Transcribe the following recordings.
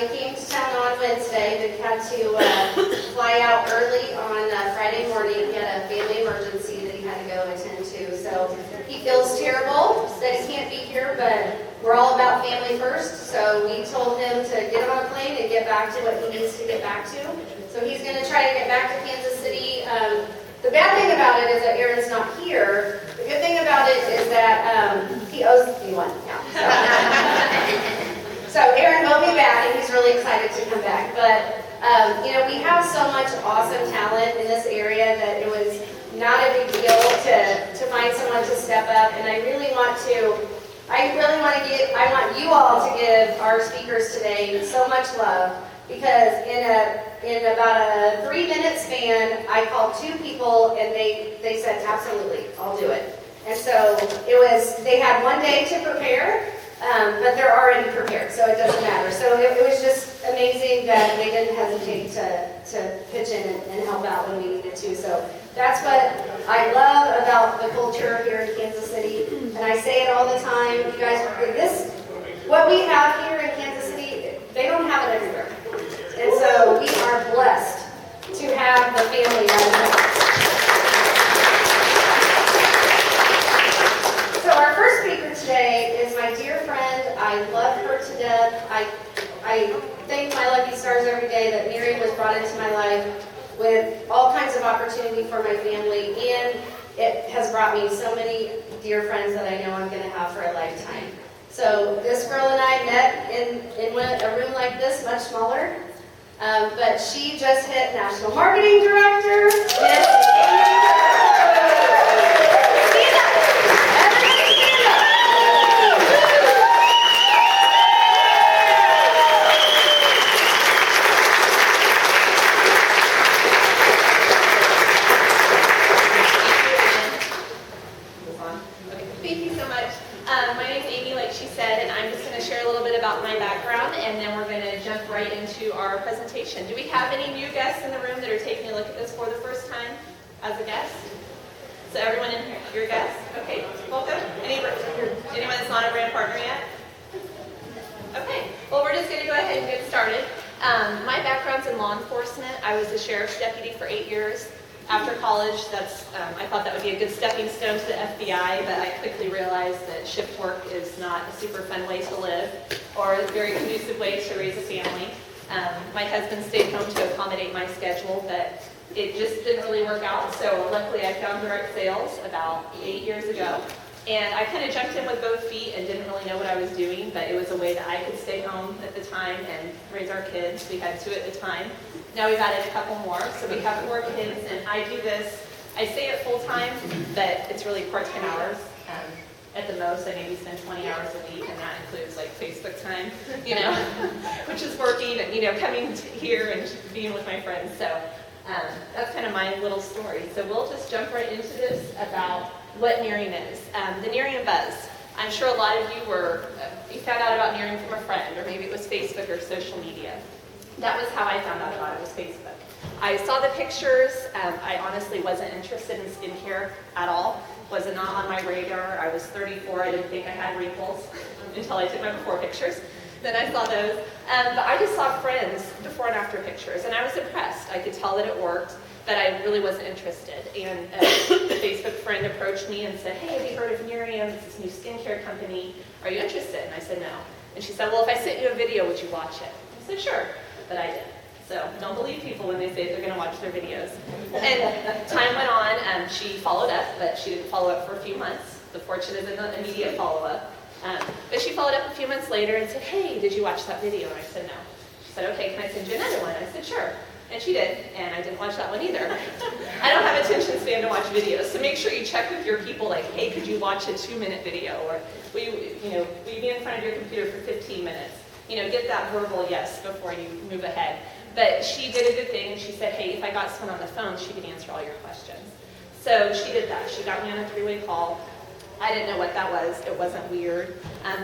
They came to town on Wednesday. They had to fly out early on Friday morning. He had a family emergency that he had to go attend to. So he feels terrible that he can't be here, but we're all about family first. So we told him to get on a plane and get back to what he needs to get back to. So he's going to try to get back to Kansas City. The bad thing about it is that Aaron's not here. The good thing about it is that he owes me one now. So Aaron will be back, and he's really excited to come back. But, we have so much awesome talent in this area that it was not a big deal to find someone to step up. And I want you all to give our speakers today so much love, because in about a 3-minute span, I called 2 people, and they said, absolutely, I'll do it. And so they had 1 day to prepare, but they're already prepared, so it doesn't matter. So it was just amazing that they didn't hesitate to pitch in and help out when we needed to. So that's what I love about the culture here in Kansas City. And I say it all the time, you guys, what we have here in Kansas City, they don't have it everywhere. And so we are blessed to have the family that is ours. So our first speaker today is my dear friend. I love her to death. I thank my lucky stars every day that Nerium was brought into my life with all kinds of opportunity for my family, and it has brought me so many dear friends that I know I'm going to have for a lifetime. So this girl and I met in a room like this, much smaller, but she just hit National Marketing Director. Stand up. Everybody stand up. Thank you so much. My name's Amy, like she said, and I'm just going to share a little bit about my background, and then we're going to jump right into our presentation. Do we have any new guests in the room that are taking a look at this for the first time as a guest? So everyone in here, you're a guest? Okay, welcome. Anyone that's not a brand partner yet? Okay, well, we're just going to go ahead and get started. My background's in law enforcement. I was a sheriff's deputy for 8 years. After college, I thought that would be a good stepping stone to the FBI, but I quickly realized that shift work is not a super fun way to live or a very conducive way to raise a family. My husband stayed home to accommodate my schedule, but it just didn't really work out. So luckily, I found direct sales about 8 years ago. And I kind of jumped in with both feet and didn't really know what I was doing, but it was a way that I could stay home at the time and raise our kids. We had 2 at the time. Now we've added a couple more, so we have 4 kids, and I do this, I say it full-time, but it's really part-time hours. At the most, I maybe spend 20 hours a week, and that includes like Facebook time, which is working and, coming here and being with my friends. So that's kind of my little story. So we'll just jump right into this about what Nerium is. The Nerium Buzz. I'm sure a lot of you found out about Nerium from a friend, or maybe it was Facebook or social media. That was how I found out about it, was Facebook. I saw the pictures. I honestly wasn't interested in skincare at all. Was not on my radar. I was 34. I didn't think I had wrinkles until I took my before pictures. Then I saw those. But I just saw friends before and after pictures, and I was impressed. I could tell that it worked, but I really wasn't interested. And a Facebook friend approached me and said, hey, have you heard of Nerium? It's this new skincare company. Are you interested? And I said, no. And she said, well, if I sent you a video, would you watch it? I said, sure. But I did. So don't believe people when they say they're going to watch their videos. And time went on. She followed up, but she didn't follow up for a few months. The fortune is in the immediate follow-up. But she followed up a few months later and said, hey, did you watch that video? And I said, no. She said, okay, can I send you another one? I said, sure. And she did, and I didn't watch that one either. I don't have attention span to watch videos, so make sure you check with your people, like, hey, could you watch a 2-minute video? Or will you be in front of your computer for 15 minutes? Get that verbal yes before you move ahead. But she did a good thing, and she said, hey, if I got someone on the phone, she could answer all your questions. So she did that. She got me on a 3-way call. I didn't know what that was. It wasn't weird.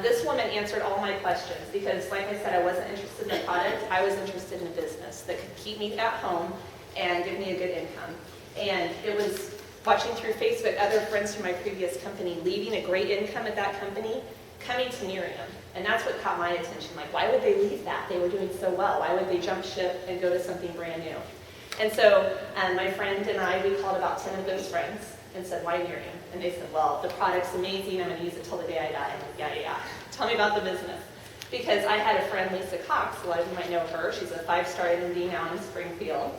This woman answered all my questions because, like I said, I wasn't interested in the product. I was interested in a business that could keep me at home and give me a good income. And it was watching through Facebook other friends from my previous company leaving a great income at that company, coming to Nerium And that's what caught my attention. Like, why would they leave that? They were doing so well. Why would they jump ship and go to something brand new? And so my friend and I, we called about 10 of those friends and said, why Nerium? And they said, well, the product's amazing. I'm going to use it till the day I die. I'm like, yeah. Tell me about the business. Because I had a friend, Lisa Cox, a lot of you might know her. She's a 5-star M.D. now in Springfield.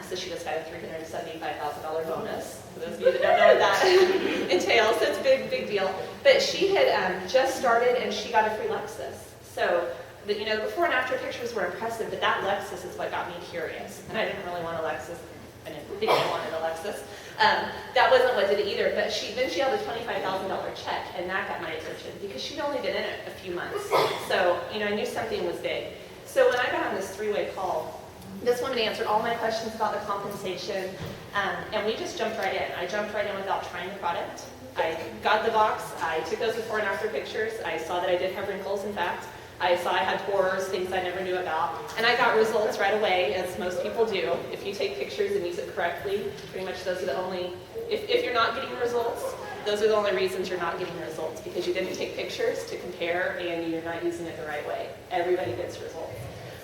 So she just got a $375,000 bonus. For those of you that don't know what that entails, so it's a big deal. But she had just started and she got a free Lexus. So the before and after pictures were impressive, but that Lexus is what got me curious. And I didn't really want a Lexus. I didn't think I wanted a Lexus. That wasn't what did it either. But then she held a $25,000 check, and that got my attention because she'd only been in it a few months. So I knew something was big. So when I got on this 3-way call, this woman answered all my questions about the compensation, and we just jumped right in. I jumped right in without trying the product. I got the box. I took those before and after pictures. I saw that I did have wrinkles, in fact. I saw I had pores, things I never knew about. And I got results right away, as most people do. If you take pictures and use it correctly, pretty much those are the only, if you're not getting results, those are the only reasons you're not getting results, because you didn't take pictures to compare and you're not using it the right way. Everybody gets results.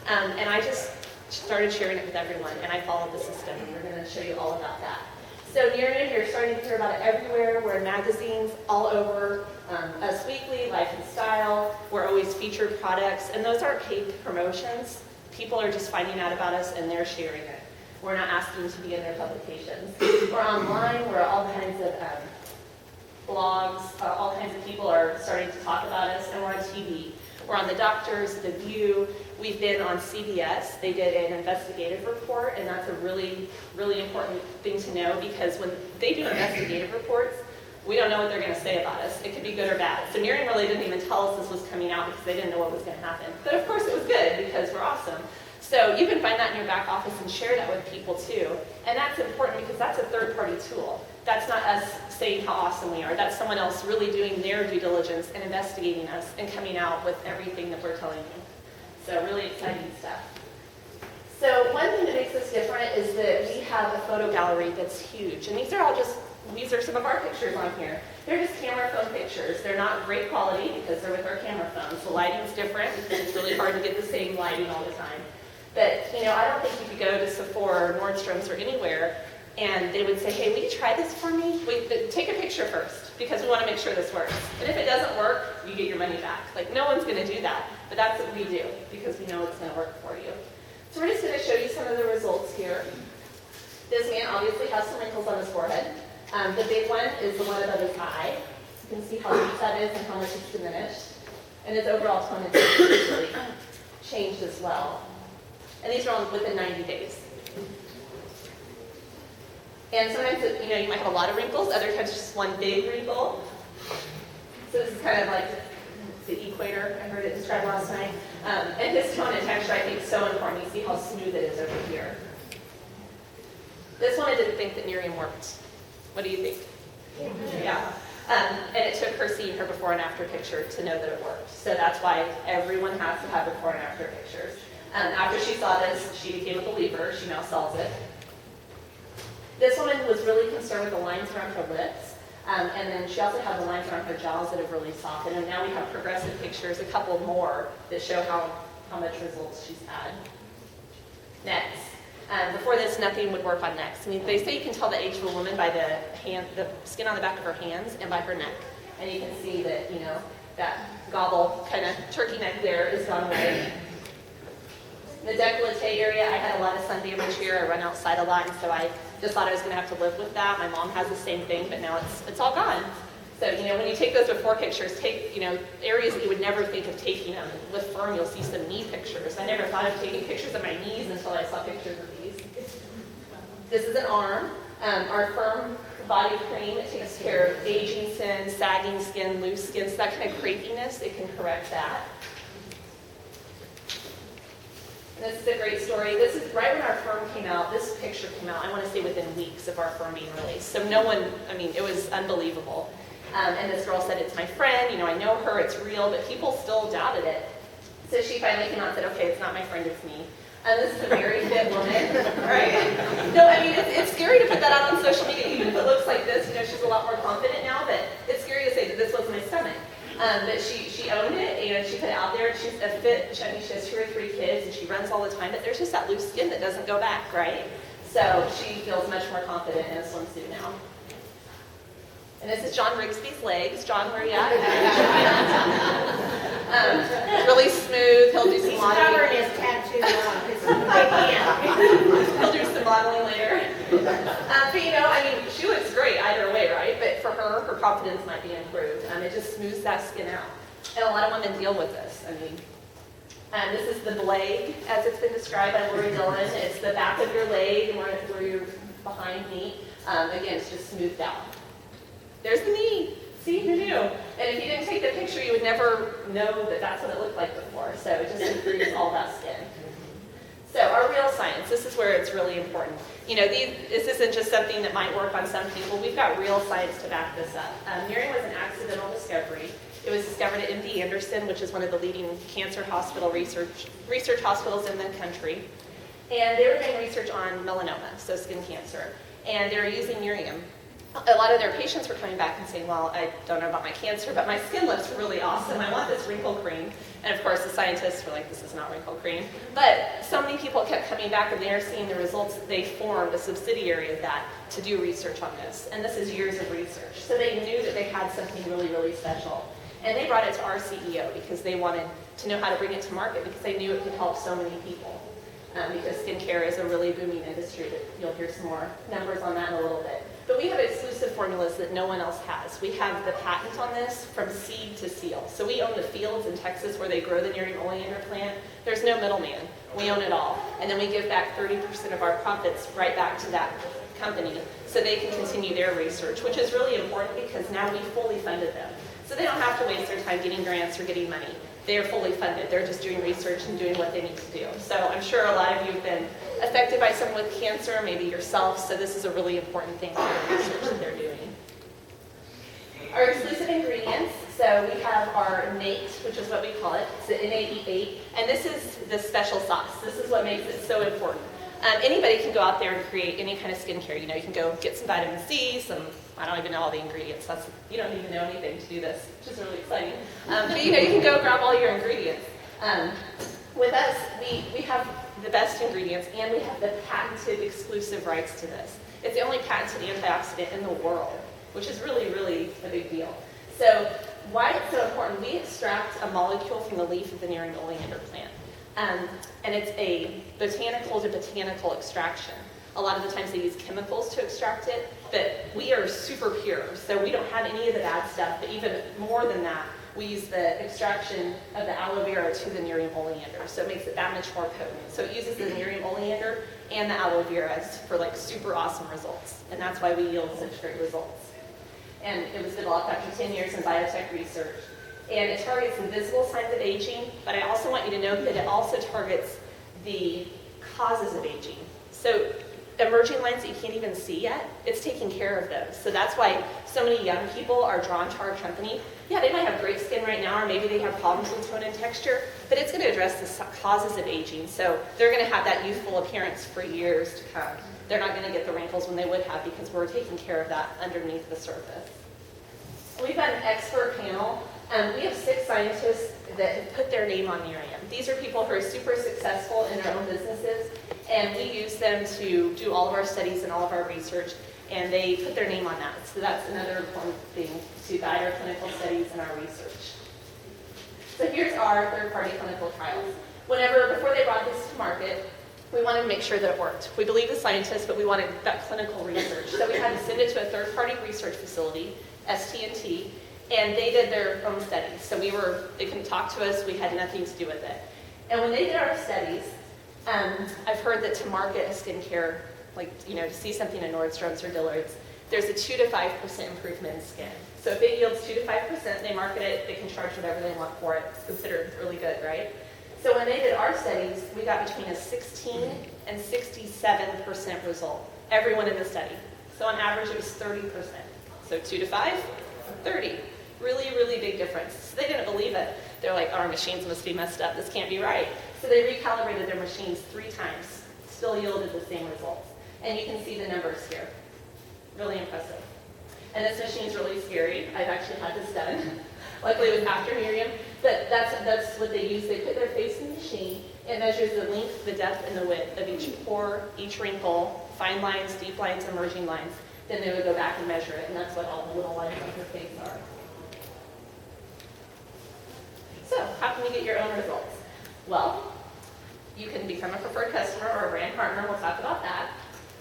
And I just started sharing it with everyone, and I followed the system, and we're going to show you all about that. So Nerium, you're starting to hear about it everywhere. We're in magazines all over, Us Weekly, Life and Style. We're always featured products, and those aren't paid promotions. People are just finding out about us, and they're sharing it. We're not asking to be in their publications. We're online. We're all kinds of blogs. All kinds of people are starting to talk about us, and we're on TV. We're on The Doctors, The View. We've been on CBS. They did an investigative report, and that's a really, really important thing to know, because when they do investigative reports, we don't know what they're going to say about us. It could be good or bad. So Nerium really didn't even tell us this was coming out because they didn't know what was going to happen. But of course it was good because we're awesome. So you can find that in your back office and share that with people too. And that's important because that's a third-party tool. That's not us saying how awesome we are. That's someone else really doing their due diligence and investigating us and coming out with everything that we're telling you. So really exciting stuff. So one thing that makes us different is that we have a photo gallery that's huge. And these are some of our pictures on here. They're just camera phone pictures. They're not great quality because they're with our camera phones. The lighting's different because it's really hard to get the same lighting all the time. But, I don't think you could go to Sephora or Nordstrom's or anywhere and they would say, hey, will you try this for me? Wait, take a picture first because we want to make sure this works. And if it doesn't work, you get your money back. Like, no one's going to do that, but that's what we do because we know it's going to work for you. So we're just going to show you some of the results here. This man obviously has some wrinkles on his forehead. The big one is the one above his eye. You can see how deep that is and how much it's diminished. And his overall tone and texture has really changed as well. And these are all within 90 days. And sometimes, you might have a lot of wrinkles. Other times, just one big wrinkle. So this is kind of like the equator. I heard it described last night. And his tone and texture, I think, is so important. You see how smooth it is over here. This one, I didn't think that Nerium worked. What do you think? Yeah. And it took her seeing her before and after picture to know that it worked. So that's why everyone has to have before and after pictures. After she saw this, she became a believer. She now sells it. This woman was really concerned with the lines around her lips. And then she also had the lines around her jowls that have really softened. And now we have progressive pictures, a couple more, that show how much results she's had. Next. Before this, nothing would work on necks. I mean, they say you can tell the age of a woman by the skin on the back of her hands and by her neck. And you can see that, that gobble kind of turkey neck there is gone away. The décolleté area, I had a lot of sun damage here. I run outside a lot, and so I just thought I was going to have to live with that. My mom has the same thing, but now it's all gone. So, when you take those before pictures, take, areas that you would never think of taking them. With Firm, you'll see some knee pictures. I never thought of taking pictures of my knees until I saw pictures of these. This is an arm. Our Firm body cream, it takes care of aging skin, sagging skin, loose skin, so that kind of crepiness, it can correct that. This is a great story. This is right when our Firm came out. This picture came out, I want to say within weeks of our Firm being released. So no one, it was unbelievable. And this girl said, it's my friend, I know her, it's real, but people still doubted it. So she finally came out and said, okay, it's not my friend, it's me. And this is a very fit woman, right? No, it's scary to put that out on social media, even if it looks like this. She's a lot more confident now, but it's scary to say that this was my stomach. But she owned it, and she put it out there. She's a fit, I mean, she has 2 or 3 kids, and she runs all the time, but there's just that loose skin that doesn't go back, right? So she feels much more confident in a swimsuit now. And this is John Rigsby's legs. John, where are you at? Really smooth. He'll do some He's modeling. covered his tattoo on his big hand. He'll do some modeling later. But I mean, she looks great either way, right? But for her confidence might be improved. It just smooths that skin out. And a lot of women deal with this. I mean, this is the leg, as it's been described by Lori Dillon. It's the back of your leg and where your behind knee. Again, it's just smoothed out. There's the knee. See, who knew? And if you didn't take the picture, you would never know that that's what it looked like before. So it just improves all that skin. So our real science, this is where it's really important. This isn't just something that might work on some people. We've got real science to back this up. Nerium was an accidental discovery. It was discovered at MD Anderson, which is one of the leading cancer hospital research hospitals in the country. And they were doing research on melanoma, so skin cancer. And they were using Nerium. A lot of their patients were coming back and saying, well, I don't know about my cancer, but my skin looks really awesome. I want this wrinkle cream. And of course, the scientists were like, this is not wrinkle cream. But so many people kept coming back, and they're seeing the results. They formed a subsidiary of that to do research on this. And this is years of research. So they knew that they had something really, really special. And they brought it to our CEO because they wanted to know how to bring it to market, because they knew it could help so many people. Because skincare is a really booming industry. That you'll hear some more numbers on that in a little bit. But we have exclusive formulas that no one else has. We have the patent on this from seed to seal. So we own the fields in Texas where they grow the Nerium oleander plant. There's no middleman. We own it all. And then we give back 30% of our profits right back to that company so they can continue their research, which is really important because now we fully funded them. So they don't have to waste their time getting grants or getting money. They are fully funded. They're just doing research and doing what they need to do. So I'm sure a lot of you have been affected by someone with cancer, maybe yourself, so this is a really important thing for the research that they're doing. Our exclusive ingredients, so we have our NATE, which is what we call it. It's the N-A-E-8, and this is the special sauce. This is what makes it so important. Anybody can go out there and create any kind of skincare. You can go get some vitamin C, I don't even know all the ingredients. You don't even know anything to do this, which is really exciting. But you can go grab all your ingredients. With us, we have the best ingredients, and we have the patented exclusive rights to this. It's the only patented antioxidant in the world, which is really, really a big deal. So why it's so important, we extract a molecule from the leaf of the Nerium oleander plant. And it's a botanical to botanical extraction. A lot of the times they use chemicals to extract it, but we are super pure, so we don't have any of the bad stuff, but even more than that, we use the extraction of the aloe vera to the Nerium oleander, so it makes it that much more potent. So it uses the Nerium oleander and the aloe vera for super awesome results, and that's why we yield such great results. And it was developed after 10 years in biotech research. And it targets the visible signs of aging, but I also want you to note that it also targets the causes of aging. So emerging lines that you can't even see yet, it's taking care of those. So that's why so many young people are drawn to our company. Yeah, they might have great skin right now, or maybe they have problems with tone and texture, but it's going to address the causes of aging. So they're going to have that youthful appearance for years to come. They're not going to get the wrinkles when they would have because we're taking care of that underneath the surface. We've got an expert panel. We have 6 scientists that have put their name on Nerium. These are people who are super successful in their own businesses, and we use them to do all of our studies and all of our research, and they put their name on that. So that's another important thing to guide our clinical studies and our research. So here's our third-party clinical trials. Before they brought this to market, we wanted to make sure that it worked. We believe the scientists, but we wanted that clinical research. So we had to send it to a third-party research facility, ST&T, and they did their own studies. So they couldn't talk to us, we had nothing to do with it. And when they did our studies, I've heard that to market a skincare, to see something in Nordstrom's or Dillard's, there's a 2 to 5% improvement in skin. So if it yields 2 to 5%, they market it, they can charge whatever they want for it. It's considered really good, right? So when they did our studies, we got between a 16 and 67% result, everyone in the study. So on average, it was 30%. So 2 to 5, 30. Really, really big difference. So they didn't believe it. They're like, our machines must be messed up. This can't be right. So they recalibrated their machines 3 times. Still yielded the same results. And you can see the numbers here. Really impressive. And this machine's really scary. I've actually had this done. Luckily it was after Nerium, but that's what they use. They put their face in the machine. It measures the length, the depth, and the width of each pore, each wrinkle, fine lines, deep lines, emerging lines. Then they would go back and measure it, and that's what all the little lines on her face are. So, how can you get your own results? Well, you can become a preferred customer or a brand partner. We'll talk about that.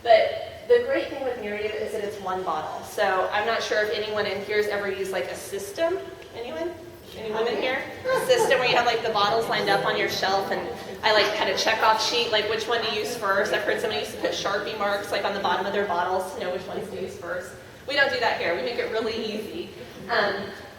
But the great thing with Nerium is that it's one bottle. So I'm not sure if anyone in here has ever used like a system. Anyone? Any women here? A system where you have like the bottles lined up on your shelf, and I like had a check-off sheet, like which one to use first. I've heard somebody used to put Sharpie marks like on the bottom of their bottles to know which ones to use first. We don't do that here. We make it really easy.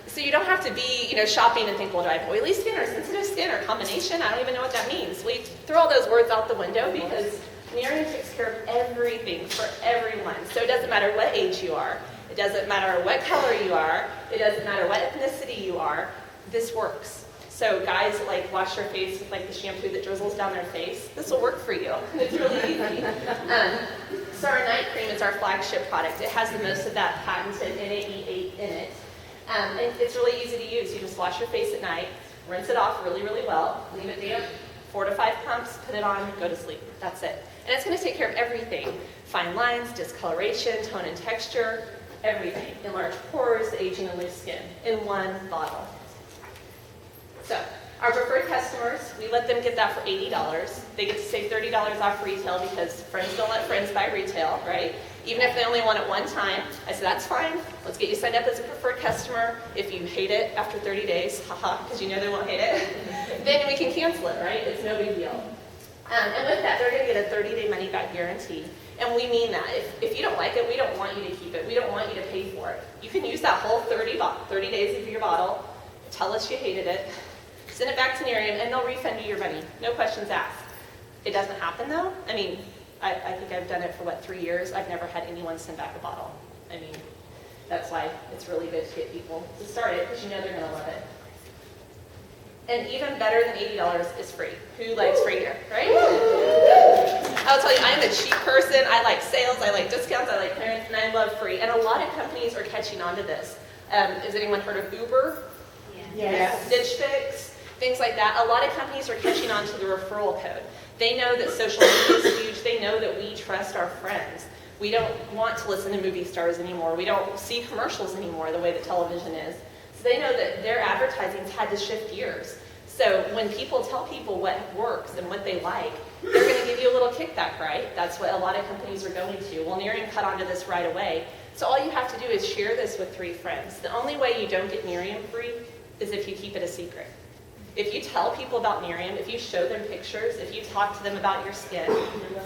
So you don't have to be, shopping and think, well, do I have oily skin or sensitive skin or combination? I don't even know what that means. We throw all those words out the window because Nerium takes care of everything for everyone. So it doesn't matter what age you are. It doesn't matter what color you are. It doesn't matter what ethnicity you are. This works. So guys wash their face with the shampoo that drizzles down their face. This will work for you. It's really easy. So our night cream is our flagship product. It has the most of that patented NAE8 in it. And it's really easy to use. You just wash your face at night, rinse it off really, really well, leave it damp, 4 to 5 pumps, put it on, go to sleep. That's it. And it's going to take care of everything. Fine lines, discoloration, tone and texture, everything. Enlarged pores, aging and loose skin in one bottle. So, our preferred customers, we let them get that for $80. They get to save $30 off retail because friends don't let friends buy retail, right? Even if they only want it one time, I said, that's fine. Let's get you signed up as a preferred customer. If you hate it after 30 days, haha, because you know they won't hate it, then we can cancel it, right? It's no big deal. And with that, they're going to get a 30-day money-back guarantee. And we mean that. If you don't like it, we don't want you to keep it. We don't want you to pay for it. You can use that whole 30 days of your bottle, tell us you hated it, send it back to Nerium, and they'll refund you your money. No questions asked. It doesn't happen, though. I mean, I think I've done it for, 3 years. I've never had anyone send back a bottle. I mean, that's why it's really good to get people to start it, because you know they're going to love it. And even better than $80 is free. Who likes free here, right? I'll tell you, I'm a cheap person. I like sales, I like discounts, I like clearance, and I love free. And a lot of companies are catching on to this. Has anyone heard of Uber? Yes. Stitch Fix, things like that. A lot of companies are catching on to the referral code. They know that social media is huge. They know that we trust our friends. We don't want to listen to movie stars anymore. We don't see commercials anymore the way that television is. So they know that their advertising's had to shift gears. So when people tell people what works and what they like, they're going to give you a little kickback, right? That's what a lot of companies are going to. Well, Nerium cut onto this right away. So all you have to do is share this with 3 friends. The only way you don't get Nerium free is if you keep it a secret. If you tell people about Nerium, if you show them pictures, if you talk to them about your skin,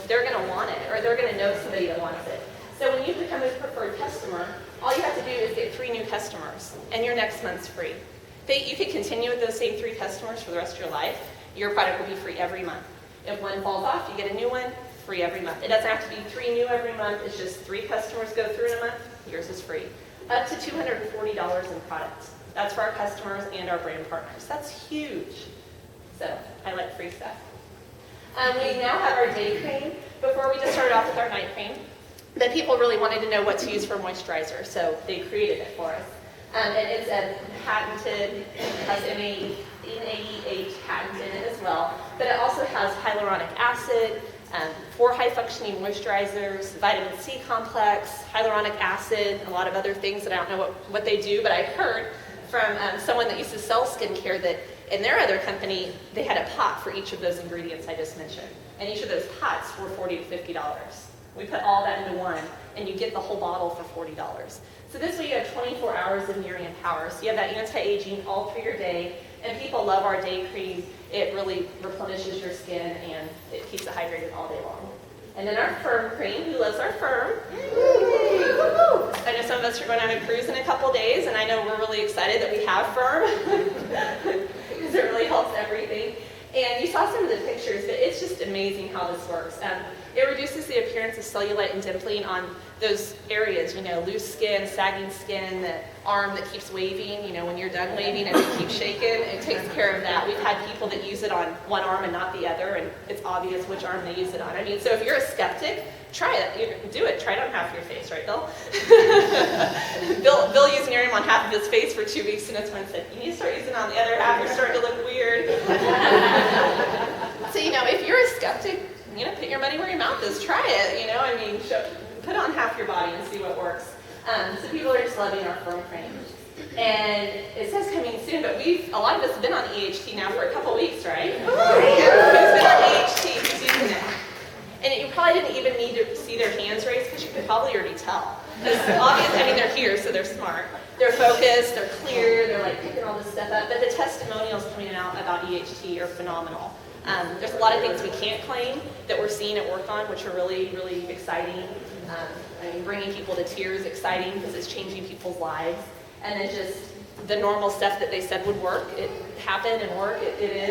they're going to want it, or they're going to know somebody that wants it. So when you become a preferred customer, all you have to do is get 3 new customers, and your next month's free. You could continue with those same 3 customers for the rest of your life. Your product will be free every month. If one falls off, you get a new one, free every month. It doesn't have to be 3 new every month. It's just 3 customers go through in a month. Yours is free. Up to $240 in products. That's for our customers and our brand partners. That's huge. So I like free stuff. We now have our day cream. Before we just started off with our night cream, but people really wanted to know what to use for moisturizer, so they created it for us. And it's a patented, has NAE8 patent in it as well, but it also has hyaluronic acid, 4 high-functioning moisturizers, vitamin C complex, hyaluronic acid, a lot of other things that I don't know what they do, but I heard from someone that used to sell skincare that in their other company, they had a pot for each of those ingredients I just mentioned. And each of those pots were $40 to $50. We put all that into one, and you get the whole bottle for $40. So this way you have 24 hours of Nerium power. So you have that anti-aging all through your day, and people love our day cream. It really replenishes your skin, and it keeps it hydrated all day long. And then our Firm cream. Who loves our Firm? I know some of us are going on a cruise in a couple days, and I know we're really excited that we have Firm because it really helps everything. And you saw some of the pictures, but it's just amazing how this works. It reduces the appearance of cellulite and dimpling on those areas, loose skin, sagging skin, the arm that keeps waving, when you're done waving and it keeps shaking, it takes care of that. We've had people that use it on one arm and not the other, and it's obvious which arm they use it on. So if you're a skeptic, try it. Do it. Try it on half your face, right, Bill? Bill used Nerium on half of his face for 2 weeks, and his friend said, you need to start using it on the other half. You're starting to look weird. So, if you're a skeptic, put your money where your mouth is. Try it, put on half your body and see what works. So people are just loving our firm frame. And it says coming soon, but a lot of us have been on EHT now for a couple weeks, right? Who's been on EHT? Who's using it? And you probably didn't even need to see their hands raised because you could probably already tell. Because obviously, they're here, so they're smart. They're focused, they're clear, they're picking all this stuff up. But the testimonials coming out about EHT are phenomenal. There's a lot of things we can't claim that we're seeing it work on, which are really, really exciting. Bringing people to tears, exciting because it's changing people's lives. And then just the normal stuff that they said would work, it happened and worked, it is.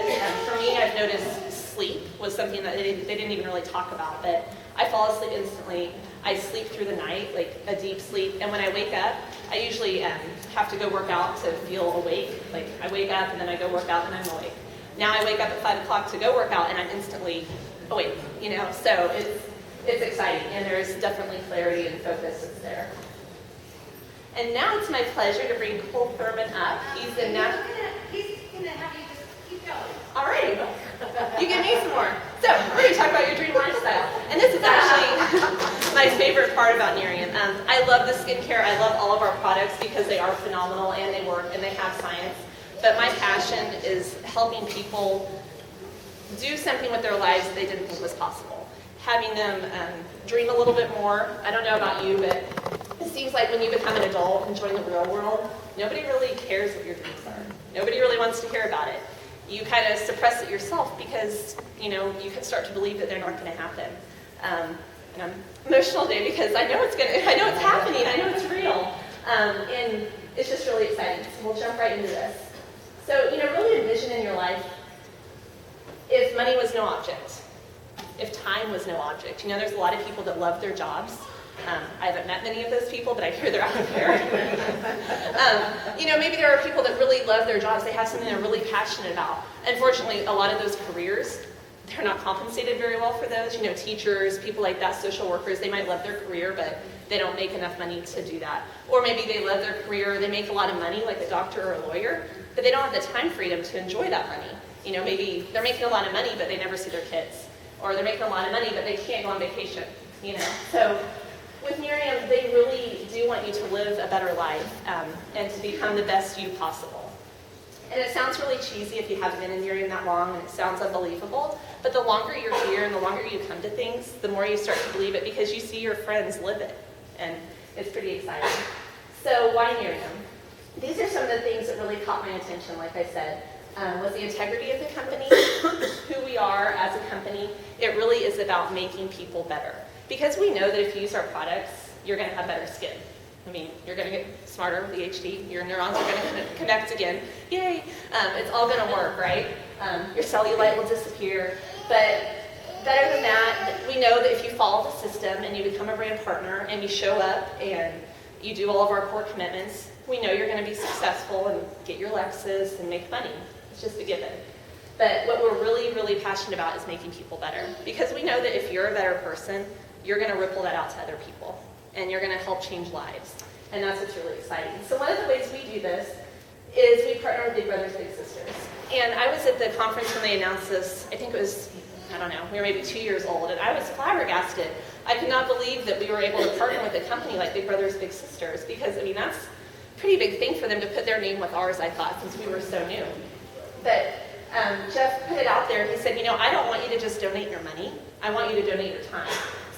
For me, I've noticed sleep was something that they didn't even really talk about, but I fall asleep instantly. I sleep through the night, like a deep sleep, and when I wake up, I usually have to go work out to feel awake. I wake up and then I go work out and I'm awake. Now I wake up at 5 o'clock to go work out and I'm instantly awake, so it's exciting, and there's definitely clarity and focus that's there. And now it's my pleasure to bring Cole Thurman up. He's the national... He's gonna have you just keep going. All right. You give me some more. So, we're going to talk about your dream lifestyle. And this is actually my favorite part about Nerium. I love the skincare. I love all of our products because they are phenomenal and they work and they have science. But my passion is helping people do something with their lives they didn't think was possible. Having them dream a little bit more. I don't know about you, but it seems like when you become an adult and join the real world, nobody really cares what your dreams are. Nobody really wants to hear about it. You kind of suppress it yourself because, you can start to believe that they're not going to happen. And I'm emotional today because I know it's happening, I know it's real. And it's just really exciting. So we'll jump right into this. So, really envision in your life if money was no object, if time was no object. There's a lot of people that love their jobs. I haven't met many of those people, but I hear they're out there. Maybe there are people that really love their jobs. They have something they're really passionate about. Unfortunately, a lot of those careers, they're not compensated very well for those. Teachers, people like that, social workers, they might love their career, but they don't make enough money to do that. Or maybe they love their career, they make a lot of money, like a doctor or a lawyer, but they don't have the time freedom to enjoy that money. Maybe they're making a lot of money, but they never see their kids. Or they're making a lot of money, but they can't go on vacation, So with Nerium, they really do want you to live a better life and to become the best you possible. And it sounds really cheesy if you haven't been in Nerium that long, and it sounds unbelievable, but the longer you're here and the longer you come to things, the more you start to believe it because you see your friends live it, and it's pretty exciting. So why Nerium? These are some of the things that really caught my attention, like I said. Was the integrity of the company, who we are as a company. It really is about making people better. Because we know that if you use our products, you're going to have better skin. You're going to get smarter with EHT. Your neurons are going to connect again. Yay! It's all going to work, right? Your cellulite will disappear. But better than that, we know that if you follow the system and you become a brand partner and you show up and you do all of our core commitments, we know you're going to be successful and get your Lexus and make money. It's just a given. But what we're really, really passionate about is making people better. Because we know that if you're a better person, you're going to ripple that out to other people. And you're going to help change lives. And that's what's really exciting. So one of the ways we do this is we partner with Big Brothers Big Sisters. And I was at the conference when they announced this, I think it was, we were maybe 2 years old, and I was flabbergasted. I could not believe that we were able to partner with a company like Big Brothers Big Sisters because, that's a pretty big thing for them to put their name with ours, I thought, since we were so new. But Jeff put it out there. He said, I don't want you to just donate your money. I want you to donate your time.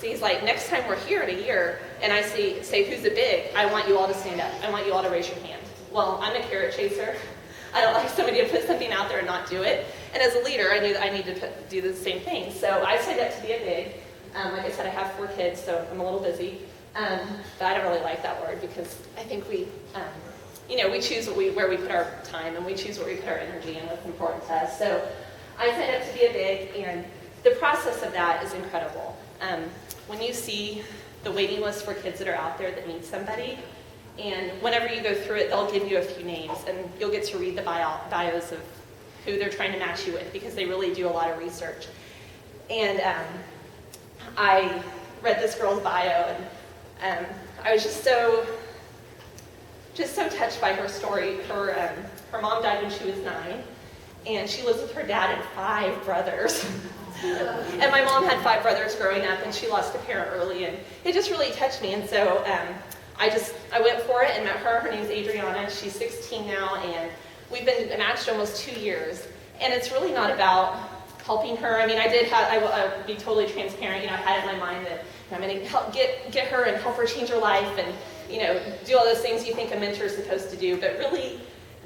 So he's like, next time we're here in a year and I say who's a big, I want you all to stand up. I want you all to raise your hand. Well, I'm a carrot chaser. I don't like somebody to put something out there and not do it. And as a leader, I knew that I needed to do the same thing. So I signed up to be a big. Like I said, I have 4 kids, so I'm a little busy. But I don't really like that word because I think we choose where we put our time and we choose where we put our energy and what's important to us. So I signed up to be a big, and the process of that is incredible. When you see the waiting list for kids that are out there that need somebody, and whenever you go through it, they'll give you a few names, and you'll get to read the bios of who they're trying to match you with, because they really do a lot of research. And I read this girl's bio, and I was just so touched by her story. Her mom died when she was 9, and she lives with her dad and 5 brothers. And my mom had 5 brothers growing up, and she lost a parent early, and it just really touched me. And so I went for it and met her. Her name's Adriana. She's 16 now, and we've been matched almost 2 years. And it's really not about helping her. I mean, I'll be totally transparent. I had in my mind that I'm going to help get her and help her change her life, and do all those things you think a mentor is supposed to do. But really,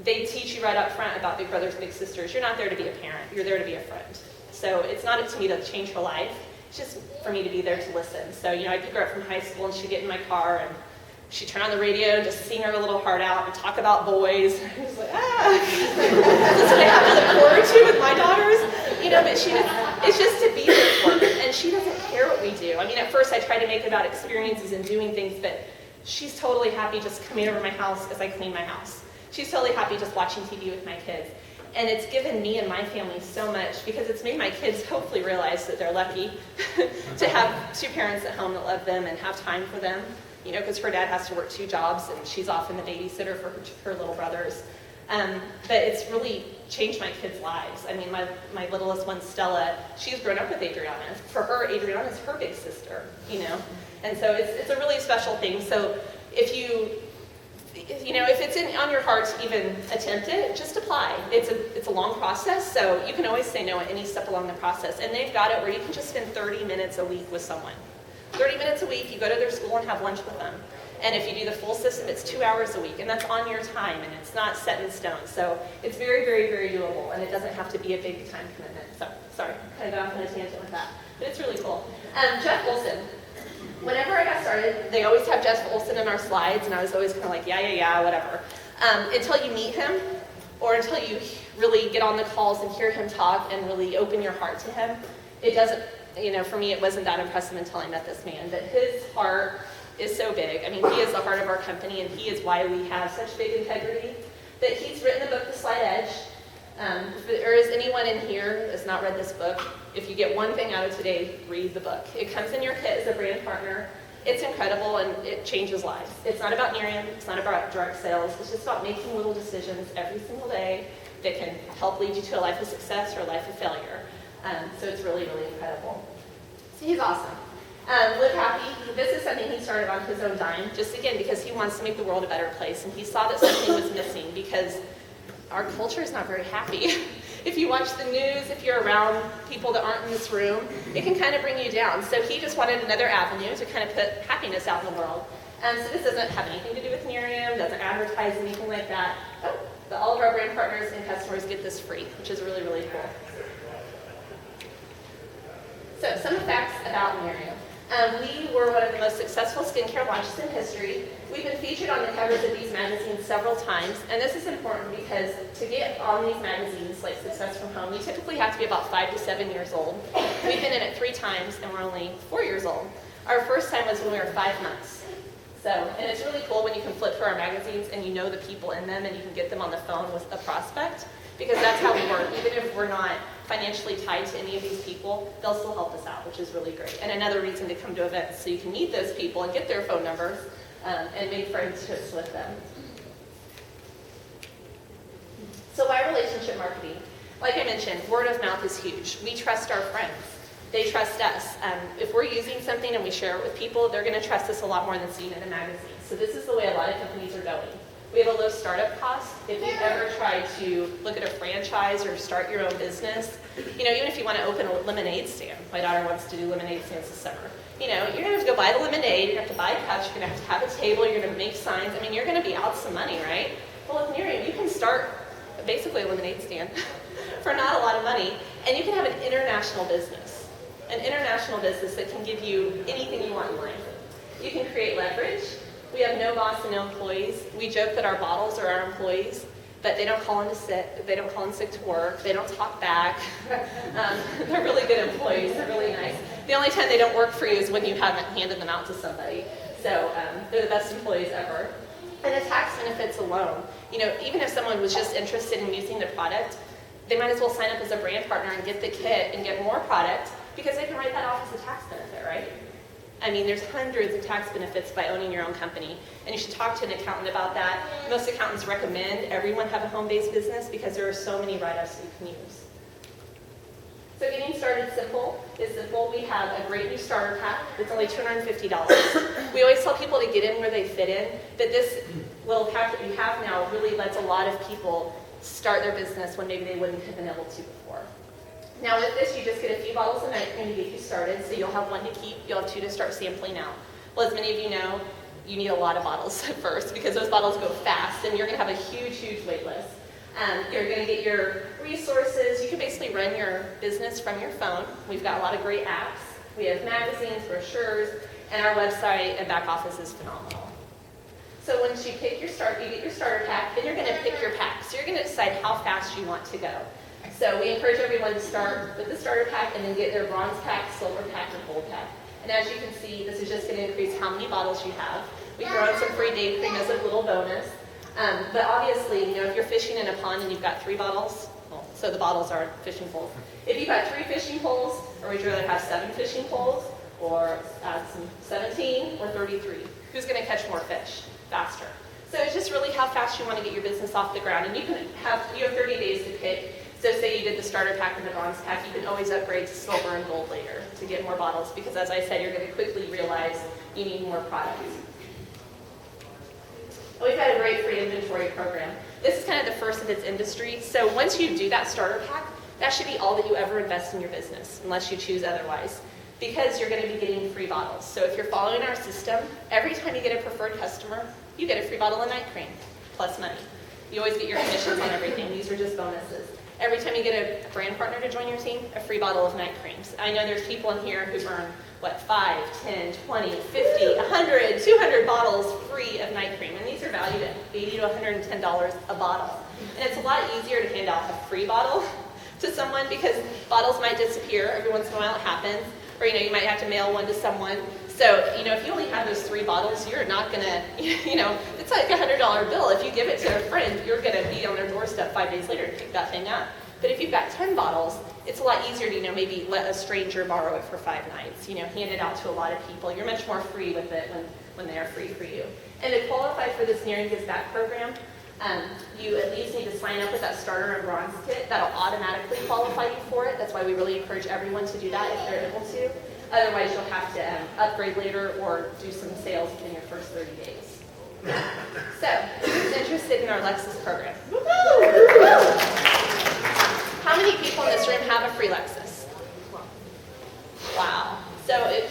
they teach you right up front about big brothers, big sisters. You're not there to be a parent. You're there to be a friend. So it's not up to me to change her life. It's just for me to be there to listen. So, I'd pick her up from high school, and she'd get in my car, and she'd turn on the radio and just sing her little heart out and talk about boys. I was like, That's what I have to look forward to with my daughters. But it's just to be there for her. And she doesn't care what we do. I mean, at first I tried to make it about experiences and doing things, but she's totally happy just coming over to my house as I clean my house. She's totally happy just watching TV with my kids. And it's given me and my family so much, because it's made my kids hopefully realize that they're lucky to have 2 parents at home that love them and have time for them. Because her dad has to work 2 jobs, and she's often the babysitter for her little brothers. But it's really changed my kids' lives. I mean, my littlest one, Stella, she's grown up with Adriana. For her, Adriana's her big sister, And so it's a really special thing. So if if it's on your heart to even attempt it, just apply. It's a long process, so you can always say no at any step along the process. And they've got it where you can just spend 30 minutes a week with someone. 30 minutes a week, you go to their school and have lunch with them. And if you do the full system, it's 2 hours a week, and that's on your time, and it's not set in stone. So it's very, very, very doable, and it doesn't have to be a big time commitment. So, sorry, kind of got off on a tangent with that, but it's really cool. Jeff Olson. Whenever I got started, they always have Jeff Olson in our slides, and I was always kind of like, yeah, whatever. Until you meet him, or until you really get on the calls and hear him talk and really open your heart to him, it doesn't, for me, it wasn't that impressive until I met this man. But his heart is so big. I mean, he is the heart of our company, and he is why we have such big integrity. But he's written the book, The Slight Edge. If there is anyone in here that has not read this book, if you get one thing out of today, read the book. It comes in your kit as a brand partner. It's incredible, and it changes lives. It's not about Nerium. It's not about direct sales. It's just about making little decisions every single day that can help lead you to a life of success or a life of failure. So it's really, really incredible. So he's awesome. Live Happy, this is something he started on his own dime, just again because he wants to make the world a better place, and he saw that something was missing because our culture is not very happy. If you watch the news, if you're around people that aren't in this room, it can kind of bring you down. So he just wanted another avenue to kind of put happiness out in the world. So this doesn't have anything to do with Nerium, doesn't advertise anything like that. But all of our brand partners and customers get this free, which is really, really cool. So some facts about Nerium. We were one of the most successful skincare launches in history. We've been featured on the covers of these magazines several times, and this is important because to get on these magazines, like Success from Home, you typically have to be about 5 to 7 years old. We've been in it 3 times, and we're only 4 years old. Our first time was when we were 5 months. And it's really cool when you can flip through our magazines and you know the people in them and you can get them on the phone with a prospect, because that's how we work. Even if we're not financially tied to any of these people, they'll still help us out, which is really great. And another reason to come to events, so you can meet those people and get their phone numbers and make friendships with them. So why relationship marketing? Like I mentioned, word of mouth is huge. We trust our friends. They trust us. If we're using something and we share it with people, they're going to trust us a lot more than seeing it in a magazine. So this is the way a lot of companies are going. We have a low startup cost. If you've ever tried to look at a franchise or start your own business, even if you want to open a lemonade stand, my daughter wants to do lemonade stands this summer. You're going to have to go buy the lemonade, you're going to have to buy cups, you're going to have a table, you're going to make signs. I mean, you're going to be out some money, right? Well, with Nerium, you can start basically a lemonade stand for not a lot of money, and you can have an international business. An international business that can give you anything you want in life. You can create leverage. We have no boss and no employees. We joke that our bottles are our employees. but they don't call in sick. They don't call in sick to work. They don't talk back. They're really good employees. They're really nice. The only time they don't work for you is when you haven't handed them out to somebody. So they're the best employees ever. And the tax benefits alone, even if someone was just interested in using the product, they might as well sign up as a brand partner and get the kit and get more product because they can write that off as a tax benefit, right? I mean, there's hundreds of tax benefits by owning your own company, and you should talk to an accountant about that. Most accountants recommend everyone have a home-based business because there are so many write-offs you can use. So getting started is simple. We have a great new starter pack. It's only $250. We always tell people to get in where they fit in, but this little pack that we have now really lets a lot of people start their business when maybe they wouldn't have been able to before. Now with this, you just get a few bottles of night cream to get you started, so you'll have one to keep, you'll have two to start sampling out. Well, as many of you know, you need a lot of bottles at first because those bottles go fast and you're going to have a huge, huge wait list. You're going to get your resources. You can basically run your business from your phone. We've got a lot of great apps. We have magazines, brochures, and our website and back office is phenomenal. So once you get your starter pack, then you're going to pick your pack. So you're going to decide how fast you want to go. So we encourage everyone to start with the starter pack and then get their bronze pack, silver pack, or gold pack. And as you can see, this is just going to increase how many bottles you have. We throw in some free day cream as a little bonus. But obviously, if you're fishing in a pond and you've got 3 bottles, well, so the bottles are fishing poles. If you've got 3 fishing poles, or would you rather have 7 fishing poles, or some 17 or 33? Who's going to catch more fish faster? So it's just really how fast you want to get your business off the ground. And you have 30 days to pick. So say you did the starter pack and the bronze pack, you can always upgrade to silver and gold later to get more bottles because as I said, you're going to quickly realize you need more products. We've got a great free inventory program. This is kind of the first of its industry. So once you do that starter pack, that should be all that you ever invest in your business, unless you choose otherwise, because you're going to be getting free bottles. So if you're following our system, every time you get a preferred customer, you get a free bottle of night cream, plus money. You always get your commissions on everything. These are just bonuses. Every time you get a brand partner to join your team, a free bottle of night creams. I know there's people in here who earn, 5, 10, 20, 50, 100, 200 bottles free of night cream. And these are valued at $80 to $110 a bottle. And it's a lot easier to hand out a free bottle to someone because bottles might disappear. Every once in a while it happens. Or, you might have to mail one to someone. So, if you only have those 3 bottles, you're not going to, it's like a $100 bill. If you give it to a friend, you're going to be on their doorstep 5 days later to pick that thing up. But if you've got 10 bottles, it's a lot easier to, maybe let a stranger borrow it for 5 nights, hand it out to a lot of people. You're much more free with it when they are free for you. And to qualify for this Nerium Gives Back program, you at least need to sign up with that starter and bronze kit. That'll automatically qualify you for it. That's why we really encourage everyone to do that if they're able to. Otherwise, you'll have to upgrade later or do some sales within your first 30 days. So, who's interested in our Lexus program? How many people in this room have a free Lexus? Wow. So,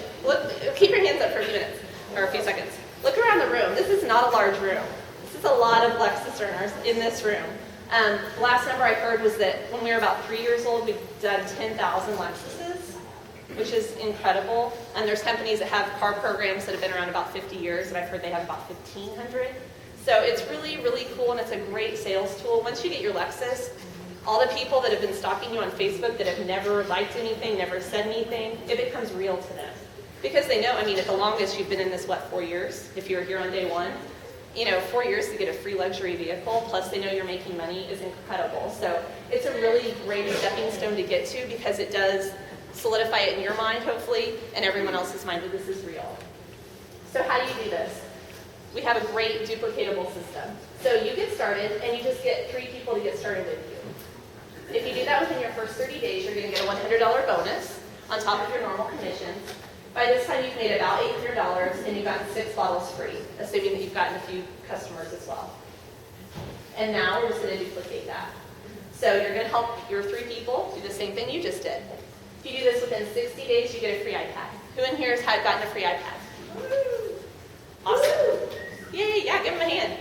keep your hands up for a few minutes, or a few seconds. Look around the room. This is not a large room. This is a lot of Lexus earners in this room. The last number I heard was that when we were about 3 years old, we've done 10,000 Lexuses, which is incredible. And there's companies that have car programs that have been around about 50 years, and I've heard they have about 1,500. So it's really, really cool, and it's a great sales tool. Once you get your Lexus, all the people that have been stalking you on Facebook that have never liked anything, never said anything, it becomes real to them. Because they know, at the longest you've been in this, 4 years, if you were here on day 1. 4 years to get a free luxury vehicle, plus they know you're making money, is incredible. So it's a really great stepping stone to get to because it does solidify it in your mind, hopefully, and everyone else's mind that this is real. So how do you do this? We have a great duplicatable system. So you get started, and you just get 3 people to get started with you. If you do that within your first 30 days, you're going to get a $100 bonus on top of your normal commissions. By this time, you've made about $800, and you've gotten 6 bottles free, assuming that you've gotten a few customers as well. And now we're just going to duplicate that. So you're going to help your 3 people do the same thing you just did. If you do this within 60 days, you get a free iPad. Who in here has gotten a free iPad? Awesome. Yay, yeah, give them a hand.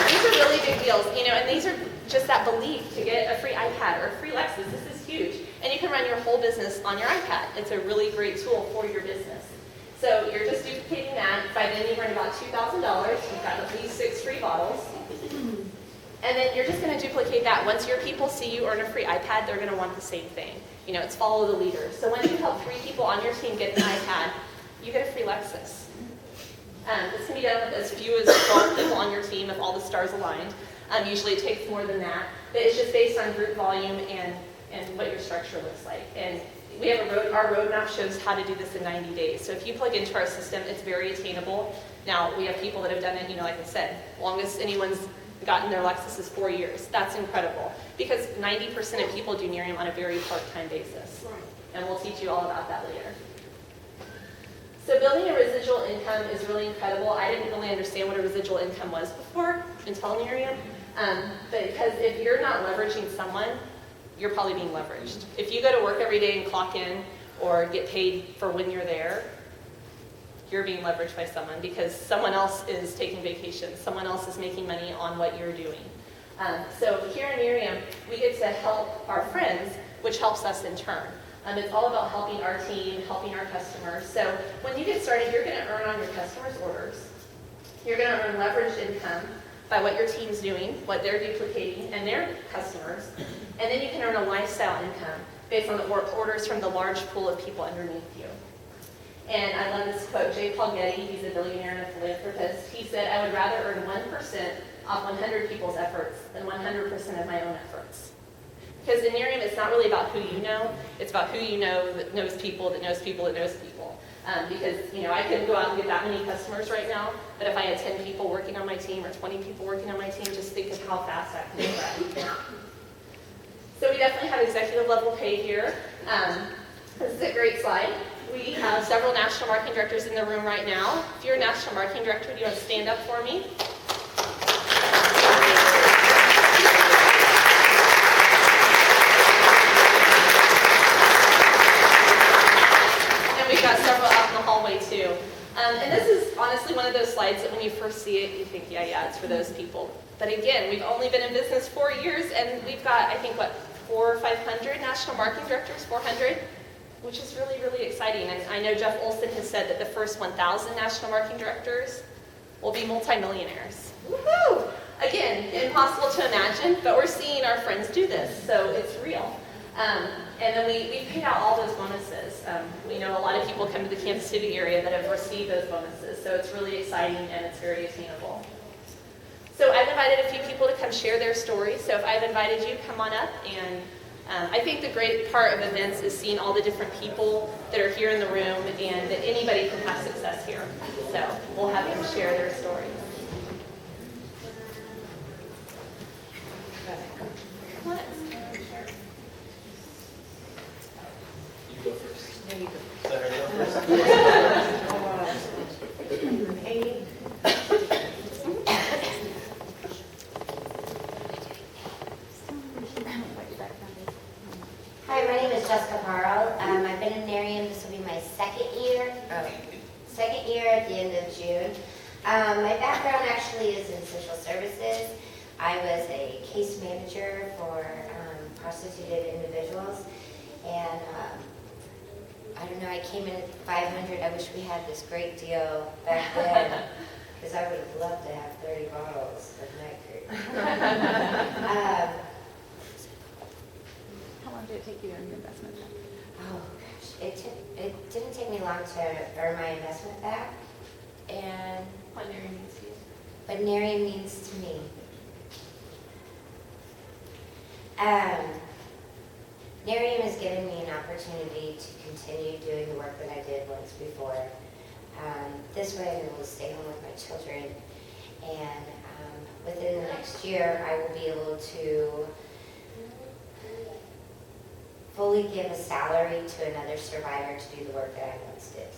These are really big deals, and these are just that belief to get a free iPad or a free Lexus. This is huge. And you can run your whole business on your iPad. It's a really great tool for your business. So you're just duplicating that. By then you earn about $2,000. You've got at least 6 free bottles. And then you're just going to duplicate that. Once your people see you earn a free iPad, they're going to want the same thing. You know, it's follow the leader. So when you help 3 people on your team get an iPad, you get a free Lexus. This can be done with as few as 12 people on your team if all the stars aligned. Usually it takes more than that. But it's just based on group volume and what your structure looks like. And we have our roadmap shows how to do this in 90 days. So if you plug into our system, it's very attainable. Now, we have people that have done it, you know, like I said, longest anyone's gotten their Lexus is 4 years. That's incredible. Because 90% of people do Nerium on a very part-time basis. And we'll teach you all about that later. So building a residual income is really incredible. I didn't really understand what a residual income was before until Nerium. But because if you're not leveraging someone, you're probably being leveraged. If you go to work every day and clock in or get paid for when you're there, you're being leveraged by someone because someone else is taking vacation. Someone else is making money on what you're doing. So here in Nerium, we get to help our friends, which helps us in turn. It's all about helping our team, helping our customers. So when you get started, you're going to earn on your customers' orders. You're going to earn leveraged income by what your team's doing, what they're duplicating, and their customers. And then you can earn a lifestyle income based on the orders from the large pool of people underneath you. And I love this quote. J. Paul Getty, he's a billionaire and a philanthropist. He said, "I would rather earn 1% off 100 people's efforts than 100% of my own efforts." Because in Nerium, it's not really about who you know. It's about who you know that knows people, that knows people, that knows people. Because, you know, I couldn't go out and get that many customers right now, but if I had 10 people working on my team or 20 people working on my team, just think of how fast that could spread. So we definitely have executive level pay here. This is a great slide. We have several national marketing directors in the room right now. If you're a national marketing director, do you want to stand up for me? And we've got several out in the hallway too. And this is honestly one of those slides that when you first see it, you think, yeah, it's for those people. But again, we've only been in business 4 years, and we've got, I think, 400 or 500 national marketing directors, 400, which is really, really exciting. And I know Jeff Olson has said that the first 1,000 national marketing directors will be multimillionaires. Woohoo! Again, impossible to imagine, but we're seeing our friends do this, so it's real. And then we paid out all those bonuses. We know a lot of people come to the Kansas City area that have received those bonuses, so it's really exciting and it's very attainable. So I've invited a few people to come share their story. So if I've invited you, come on up. And I think the great part of events is seeing all the different people that are here in the room and that anybody can have success here. So we'll have them share their stories. What? You go first. There you go. Let her go first. Amy. Hi, my name is Jessica Parle. I've been in Nerium. This will be my second year at the end of June. My background actually is in social services. I was a case manager for prostituted individuals, and I don't know, I came in at 500. I wish we had this great deal back then, because I would have loved to have 30 bottles of night cream. How long did it take you to earn your investment back? Oh gosh, it didn't take me long to earn my investment back, and What Nerium means to you? what Nerium means to me. Nerium has given me an opportunity to continue doing the work that I did once before. This way I'm able to stay home with my children, and within the next year I will be able to fully give a salary to another survivor to do the work that I once did.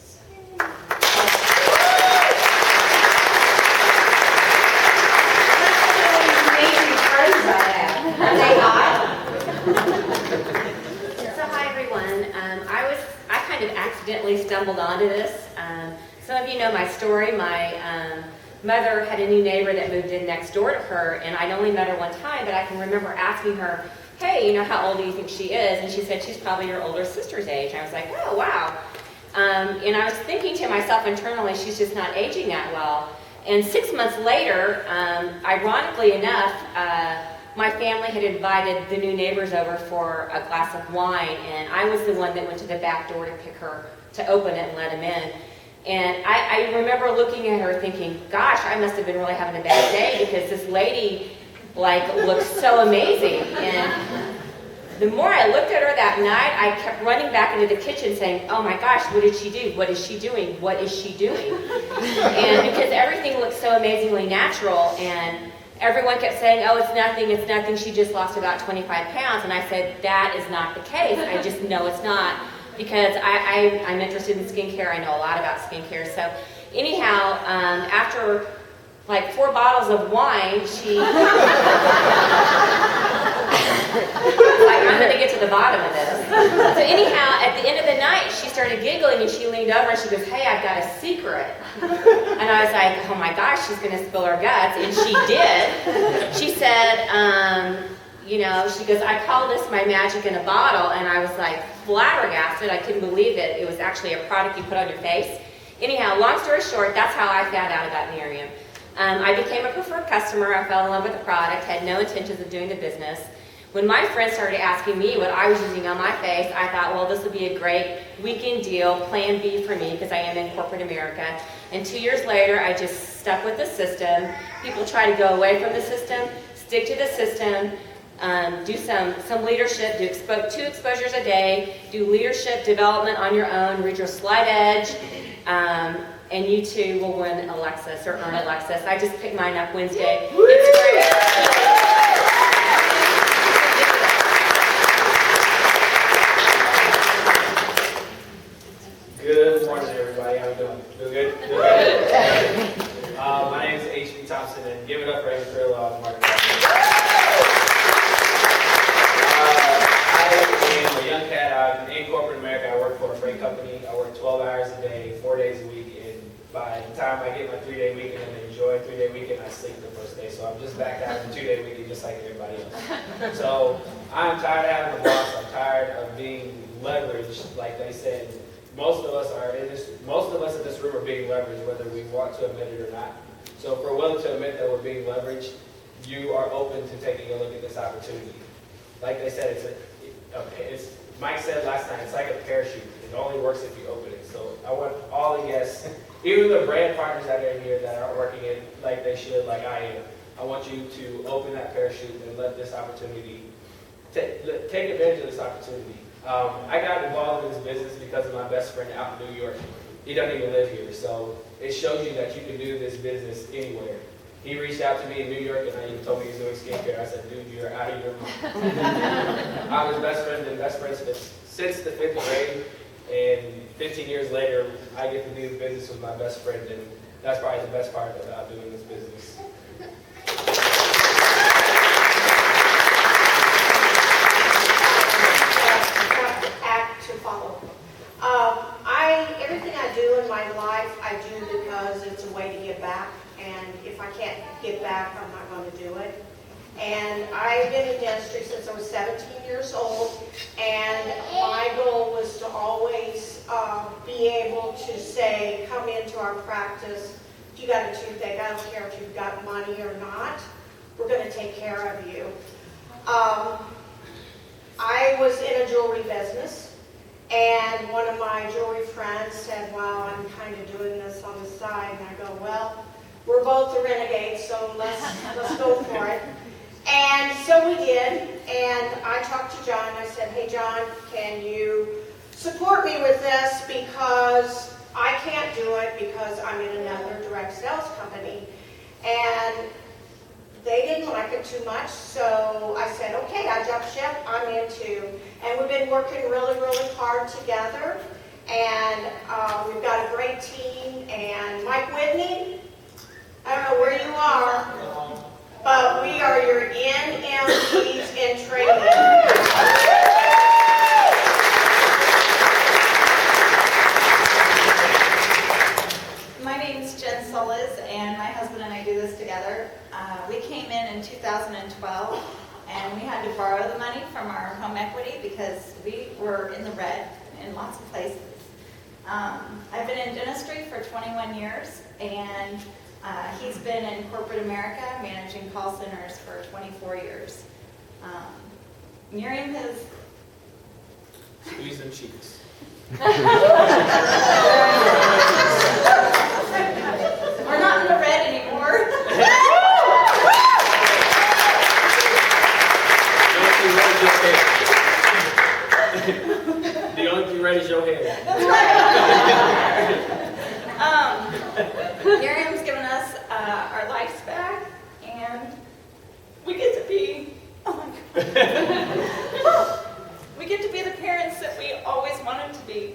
So hi everyone. I kind of accidentally stumbled onto this. Some of you know my story. My mother had a new neighbor that moved in next door to her, and I'd only met her one time, but I can remember asking her, "Hey, how old do you think she is?" And she said she's probably your older sister's age. I was like, "Oh wow." And I was thinking to myself internally, she's just not aging that well. And 6 months later, ironically enough, my family had invited the new neighbors over for a glass of wine, and I was the one that went to the back door to pick her, to open it and let them in. And I remember looking at her thinking, gosh, I must have been really having a bad day because this lady, like, looks so amazing. And the more I looked at her that night, I kept running back into the kitchen saying, oh my gosh, what did she do? What is she doing? What is she doing? And because everything looked so amazingly natural, and everyone kept saying, oh, it's nothing, she just lost about 25 pounds. And I said, that is not the case. I just know it's not, because I'm interested in skincare. I know a lot about skincare. So anyhow, after like 4 bottles of wine, she... like, I'm going to get to the bottom of this. So anyhow, at the end of the night, she started giggling, and she leaned over and she goes, hey, I've got a secret. And I was like, oh my gosh, she's going to spill her guts. And she did. She said, she goes, I call this my magic in a bottle. And I was like flabbergasted. I couldn't believe it. It was actually a product you put on your face. Anyhow, long story short, that's how I found out about Nerium. I became a preferred customer. I fell in love with the product, had no intentions of doing the business. When my friends started asking me what I was using on my face, I thought, well, this would be a great weekend deal, plan B for me, because I am in corporate America. And 2 years later, I just stuck with the system. People try to go away from the system, stick to the system, do some leadership, do 2 exposures a day, do leadership development on your own, read your slide edge, and you too will win Alexis or earn Alexis. I just picked mine up Wednesday. It's great. Good morning, everybody. How we doing? Doing good? Doing good? My name is H.B. Thompson, and give it up for Amy Carrillo on the market. I am a young cat. I'm in corporate America. I work for a freight company. I work 12 hours a day, 4 days a week, and by the time I get my 3-day weekend and enjoy a 3-day weekend, I sleep the first day. So I'm just back down to 2-day weekend just like everybody else. So I'm tired of having a boss. I'm tired of being leveraged, like they said. Most of us in this room are being leveraged, whether we want to admit it or not. So if we're willing to admit that we're being leveraged, you are open to taking a look at this opportunity. Like they said, Mike said last night, it's like a parachute. It only works if you open it. So I want all the guests, even the brand partners out there here that aren't working it like they should, like I am, I want you to open that parachute and let this opportunity, take advantage of this opportunity. I got involved in this business because of my best friend out in New York. He doesn't even live here, so it shows you that you can do this business anywhere. He reached out to me in New York, and he told me he's doing skincare. I said, dude, you're out of your mind. I'm his best friend and best friends since the 5th grade, and 15 years later, I get to do business with my best friend, and that's probably the best part about doing this business. To follow. Everything I do in my life, I do because it's a way to give back. And if I can't give back, I'm not going to do it. And I've been in dentistry since I was 17 years old. And my goal was to always be able to say, come into our practice. If you got a toothache, I don't care if you've got money or not. We're going to take care of you. I was in a jewelry business. And one of my jewelry friends said, well, I'm kind of doing this on the side. And I go, well, we're both the renegades, so let's go for it. And so we did. And I talked to John. I said, hey, John, can you support me with this? Because I can't do it because I'm in another direct sales company. And they didn't like it too much, so I said, okay, I jumped ship, I'm in too. And we've been working really, really hard together, and we've got a great team. And Mike Whitney, I don't know where you are, but we are your NMPs in training. My name is Jen Solis, and my husband and I do this together. We came in 2012, and we had to borrow the money from our home equity because we were in the red in lots of places. I've been in dentistry for 21 years, and he's been in corporate America managing call centers for 24 years. Nerium has... Squeeze them cheeks. We're not in the red anymore. The only thing red is your hair. Nerium's given us our lives back, and we get to be, we get to be the parents that we always wanted to be.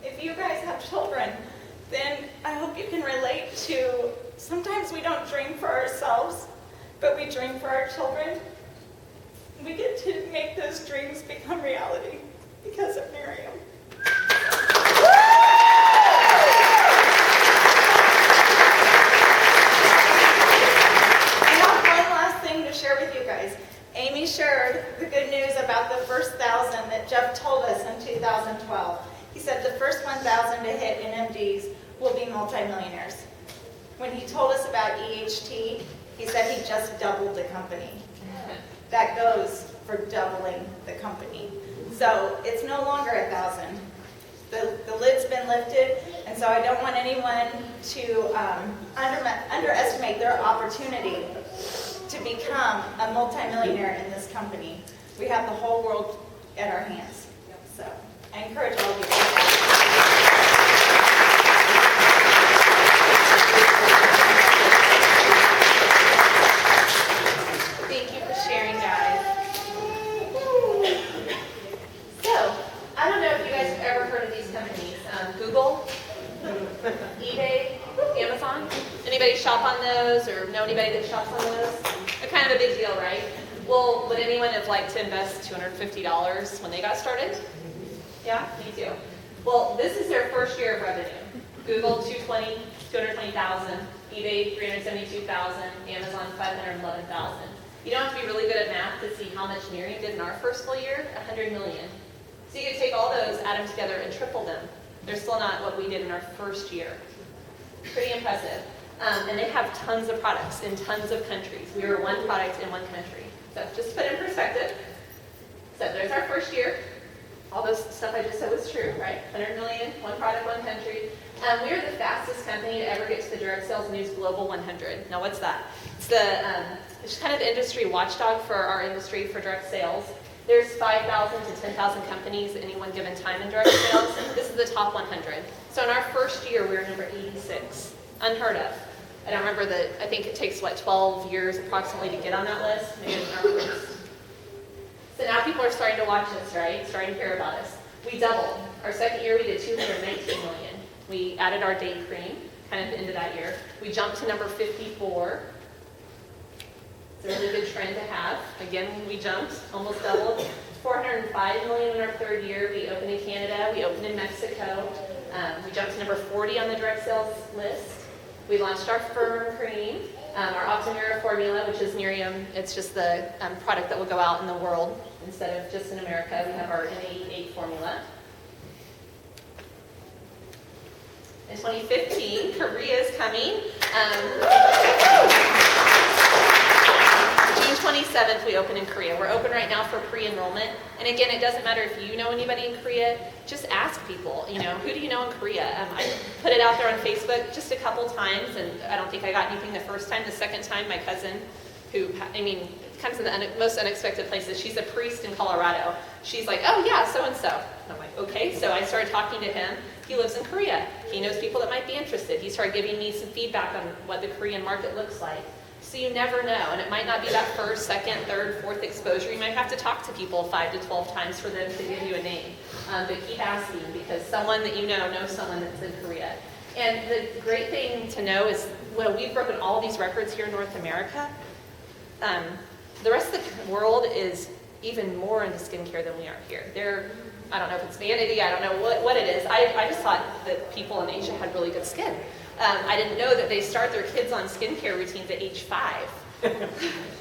If you guys have children, then I hope you can relate to, sometimes we don't dream for ourselves, but we dream for our children. We get to make those dreams become reality because of Nerium. Amy shared the good news about the first 1,000 that Jeff told us in 2012. He said the first 1,000 to hit NMDs will be multimillionaires. When he told us about EHT, he said he just doubled the company. That goes for doubling the company. So it's no longer 1,000. The lid's been lifted, and so I don't want anyone to underestimate their opportunity to become a multimillionaire in this company. We have the whole world at our hands. So I encourage all of you. Thank you for sharing, guys. So, I don't know if you guys have ever heard of these companies. Google, eBay, Amazon. Anybody shop on those or know anybody that shops on those? They're kind of a big deal, right? Well, would anyone have liked to invest $250 when they got started? Yeah, me too. Well, this is their first year of revenue. Google, 220,000, eBay, 372,000, Amazon, 511,000. You don't have to be really good at math to see how much Nerium did in our first full year, 100 million. So you could take all those, add them together, and triple them. They're still not what we did in our first year. Pretty impressive. And they have tons of products in tons of countries. We were one product in one country. So just to put it in perspective. So there's our first year. All those stuff I just said was true, right? 100 million, one product, one country. We are the fastest company to ever get to the Direct Sales News Global 100. Now what's that? It's kind of the industry watchdog for our industry for direct sales. There's 5,000 to 10,000 companies at any one given time in direct sales. This is the top 100. So in our first year, we were number 86. Unheard of. I don't remember I think it takes, 12 years approximately to get on that list. Maybe it's our first. So now people are starting to watch us, right? Starting to hear about us. We doubled. Our second year, we did 219 million. We added our day cream, kind of at the end of that year. We jumped to number 54. It's a really good trend to have. Again, we jumped, almost doubled. 405 million in our third year. We opened in Canada. We opened in Mexico. We jumped to number 40 on the direct sales list. We launched our Firm Cream, our Optimira formula, which is Nerium. It's just the product that will go out in the world instead of just in America. We have our N88 formula. In 2015, Korea is coming. June 27th, we open in Korea. We're open right now for pre-enrollment. And again, it doesn't matter if you know anybody in Korea, just ask people, who do you know in Korea? I put it out there on Facebook just a couple times, and I don't think I got anything the first time. The second time, my cousin, who, comes in the most unexpected places. She's a priest in Colorado. She's like, oh yeah, so-and-so. And I'm like, okay. So I started talking to him. He lives in Korea. He knows people that might be interested. He started giving me some feedback on what the Korean market looks like. So you never know, and it might not be that first, second, third, fourth exposure. You might have to talk to people 5 to 12 times for them to give you a name. But keep asking, because someone that you know knows someone that's in Korea. And the great thing to know is, we've broken all these records here in North America. The rest of the world is even more into skincare than we are here. I don't know if it's vanity, I don't know what it is. I just thought that people in Asia had really good skin. I didn't know that they start their kids on skincare routines at age 5.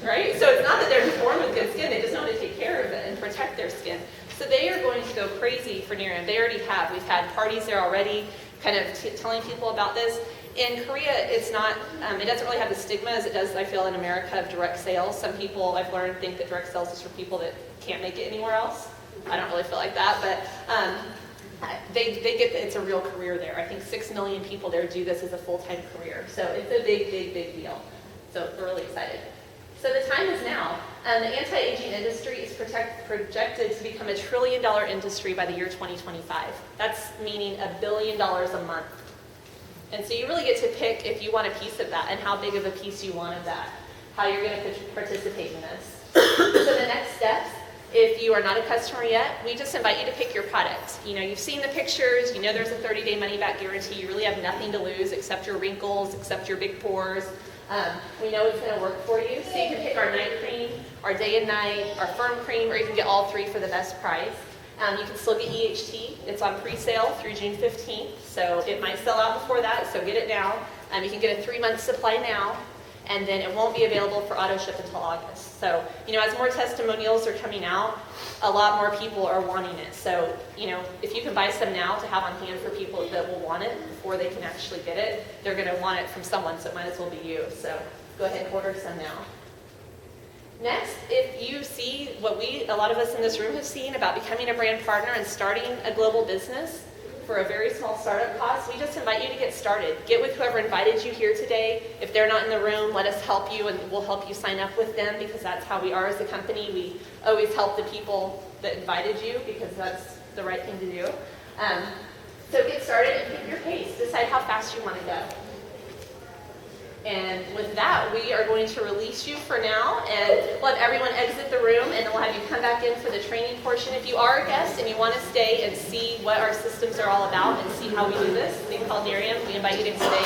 Right? So it's not that they're born with good skin, they just know how to take care of it and protect their skin. So they are going to go crazy for Nerium. They already have. We've had parties there already, kind of telling people about this. In Korea, it's not, it doesn't really have the stigma as it does, I feel, in America of direct sales. Some people, I've learned, think that direct sales is for people that can't make it anywhere else. I don't really feel like that, but they get that it's a real career there. I think 6 million people there do this as a full-time career. So it's a big, big, big deal. So we're really excited. So the time is now. The anti-aging industry is projected to become $1 trillion industry by the year 2025. That's meaning $1 billion a month. And so you really get to pick if you want a piece of that and how big of a piece you want of that, how you're going to participate in this. So the next steps, if you are not a customer yet, we just invite you to pick your product. You know, you've seen the pictures, you know there's a 30-day money-back guarantee, you really have nothing to lose except your wrinkles, except your big pores. We know it's going to work for you, so you can pick our night cream, our day and night, our firm cream, or you can get all three for the best price. You can still get EHT. It's on pre-sale through June 15th, so it might sell out before that, so get it now. You can get a 3-month supply now, and then it won't be available for auto ship until August. So, you know, as more testimonials are coming out, a lot more people are wanting it. So, you know, if you can buy some now to have on hand for people that will want it before they can actually get it, they're going to want it from someone, so it might as well be you. So go ahead and order some now. Next, if you see what a lot of us in this room have seen about becoming a brand partner and starting a global business for a very small startup cost, we just invite you to get started. Get with whoever invited you here today. If they're not in the room, let us help you and we'll help you sign up with them because that's how we are as a company. We always help the people that invited you because that's the right thing to do. So get started and pick your pace. Decide how fast you want to go. And with that, we are going to release you for now, and we'll have everyone exit the room, and then we'll have you come back in for the training portion. If you are a guest and you want to stay and see what our systems are all about and see how we do this, thing called Nerium, we invite you to stay.